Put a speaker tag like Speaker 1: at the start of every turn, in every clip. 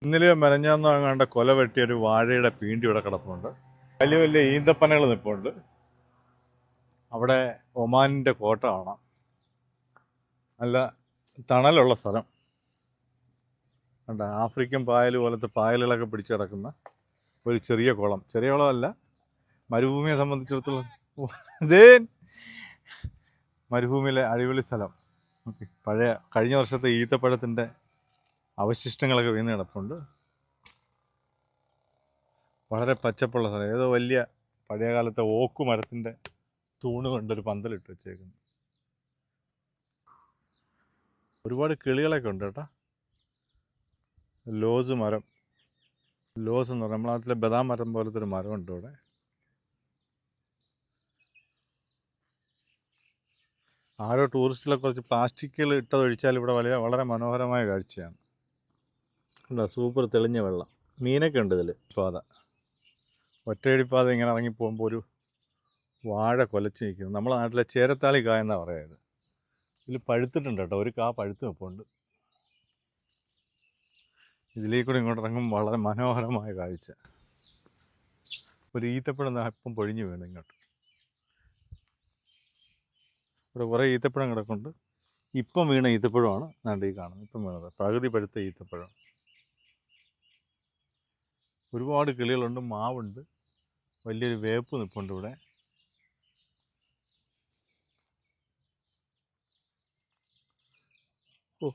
Speaker 1: ഇന്നലെയോ മെനഞ്ഞാന്നോ അങ്ങാണ്ട് കൊല വെട്ടിയൊരു വാഴയുടെ പീണ്ടി ഇവിടെ കിടപ്പുണ്ട്. വലിയ വലിയ ഈന്തപ്പനകൾ നിൽപ്പുണ്ട്. അവിടെ ഒമാനിൻ്റെ കോട്ട കാണാം. നല്ല തണലുള്ള സ്ഥലം. കണ്ട ആഫ്രിക്കൻ പായൽ പോലത്തെ പായലുകളൊക്കെ പിടിച്ച് കിടക്കുന്ന ഒരു ചെറിയ കുളം. ചെറിയ കുളമല്ല, മരുഭൂമിയെ സംബന്ധിച്ചിടത്തോളം മരുഭൂമിയിലെ അടിപൊളി സ്ഥലം. ഓക്കെ, കഴിഞ്ഞ വർഷത്തെ ഈത്തപ്പഴത്തിൻ്റെ അവശിഷ്ടങ്ങളൊക്കെ വീണ് കിടപ്പുണ്ട്. വളരെ പച്ചപ്പുള്ള സ്ഥലം. ഏതോ വലിയ പഴയകാലത്തെ ഓക്ക് മരത്തിൻ്റെ തൂണ് കൊണ്ടൊരു പന്തലിട്ട് വെച്ചേക്കുന്നു. ഒരുപാട് കിളികളൊക്കെ ഉണ്ട് കേട്ടോ. ലോസ് മരം, ലോസ് എന്ന് പറയും, നമ്മുടെ നാട്ടിലെ ബദാം മരം പോലത്തെ ഒരു മരമുണ്ട് ഇവിടെ. ആരോ ടൂറിസ്റ്റുകളെ കുറച്ച് പ്ലാസ്റ്റിക്കുകൾ ഇട്ടതൊഴിച്ചാൽ ഇവിടെ വളരെ മനോഹരമായ കാഴ്ചയാണ്. അല്ല, സൂപ്പർ തെളിഞ്ഞ വെള്ളം. മീനൊക്കെ ഉണ്ട് ഇതിൽ. പാത, ഒറ്റയടിപ്പാത ഇങ്ങനെ ഇറങ്ങിപ്പോകുമ്പോൾ ഒരു വാഴ കൊലച്ച് നിൽക്കുന്നു. നമ്മുടെ നാട്ടിലെ ചേരത്താളി കായ എന്നാണ് പറയുന്നത്. ഇതിൽ പഴുത്തിട്ടുണ്ട് കേട്ടോ, ഒരു കാ പഴുത്ത് വെപ്പുണ്ട്. ഇതിലേക്കൂടെ ഇങ്ങോട്ട് ഇറങ്ങുമ്പോൾ വളരെ മനോഹരമായ കാഴ്ച. ഒരു ഈത്തപ്പഴം ഇപ്പം പൊഴിഞ്ഞു വീണു ഇങ്ങോട്ട്. ഇവിടെ കുറേ ഈത്തപ്പഴം കിടക്കുന്നുണ്ട്. ഇപ്പം വീണ ഈത്തപ്പഴമാണ് നാണ്ട് ഈ കാണുന്നത്. ഇപ്പം വീണത് പകുതി പഴുത്ത ഈത്തപ്പഴം. ഒരുപാട് കിളികളുണ്ട്, മാവുണ്ട്, വലിയൊരു വേപ്പ് നിൽപ്പുണ്ട് ഇവിടെ. ഓ,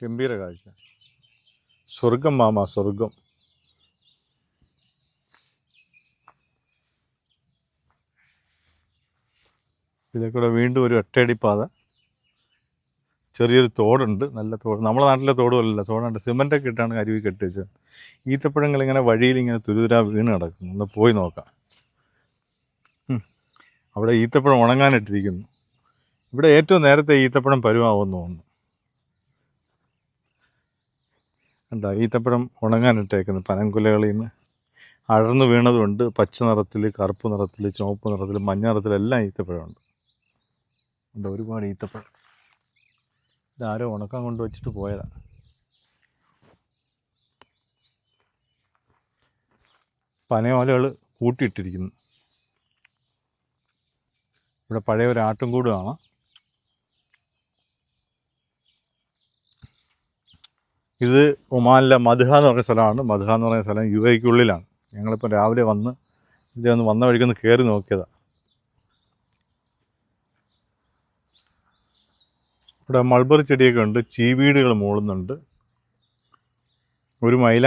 Speaker 1: ഗംഭീര കാഴ്ച. സ്വർഗം മാമ, സ്വർഗം. ഇതിലേക്കൂടെ വീണ്ടും ഒരു ഒറ്റയടിപ്പാത. ചെറിയൊരു തോടുണ്ട്, നല്ല തോട്. നമ്മുടെ നാട്ടിലെ തോടുമല്ല, തോടുണ്ട്, സിമൻ്റൊക്കെ ഇട്ടാണ് അരുവി കെട്ടി വെച്ചത്. ഈത്തപ്പഴങ്ങൾ ഇങ്ങനെ വഴിയിൽ ഇങ്ങനെ തുരുതുരാ വീണ് കിടക്കുന്നു. ഒന്ന് പോയി നോക്കാം. അവിടെ ഈത്തപ്പഴം ഉണങ്ങാനിട്ടിരിക്കുന്നു. ഇവിടെ ഏറ്റവും നേരത്തെ ഈത്തപ്പഴം പരുവാകുമെന്ന് തോന്നുന്നു. കണ്ടോ, ഈത്തപ്പഴം ഉണങ്ങാനിട്ടേക്കുന്നു. പനങ്കുലകളിൽ നിന്ന് അഴർന്നു വീണതുണ്ട്. പച്ച നിറത്തിൽ, കറുപ്പ് നിറത്തിൽ, ചുവപ്പ് നിറത്തിൽ, മഞ്ഞ നിറത്തിലെല്ലാം ഈത്തപ്പഴമുണ്ട്. ഉണ്ട് ഒരുപാട് ഈത്തപ്പഴം. ഇതാരോ ഉണക്കാൻ കൊണ്ടുവച്ചിട്ട് പോയതാണ്. പനയോലകൾ കൂട്ടിയിട്ടിരിക്കുന്നു. ഇവിടെ പഴയ ഒരു ആട്ടുംകൂട് കാണാം. ഇത് ഒമാനിലെ മദ്ഹ എന്ന് പറയുന്ന സ്ഥലമാണ്. മദ്ഹ എന്ന് പറയുന്ന സ്ഥലം UAE-ക്കുള്ളിലാണ്. ഞങ്ങളിപ്പോൾ രാവിലെ വന്ന് ഇതൊന്ന് വന്ന വഴിക്കൊന്ന് കയറി നോക്കിയതാണ്. ഇവിടെ മൾബറി ചെടിയൊക്കെ ഉണ്ട്. ചീവീടുകൾ മൂളുന്നുണ്ട്. ഒരു മൈല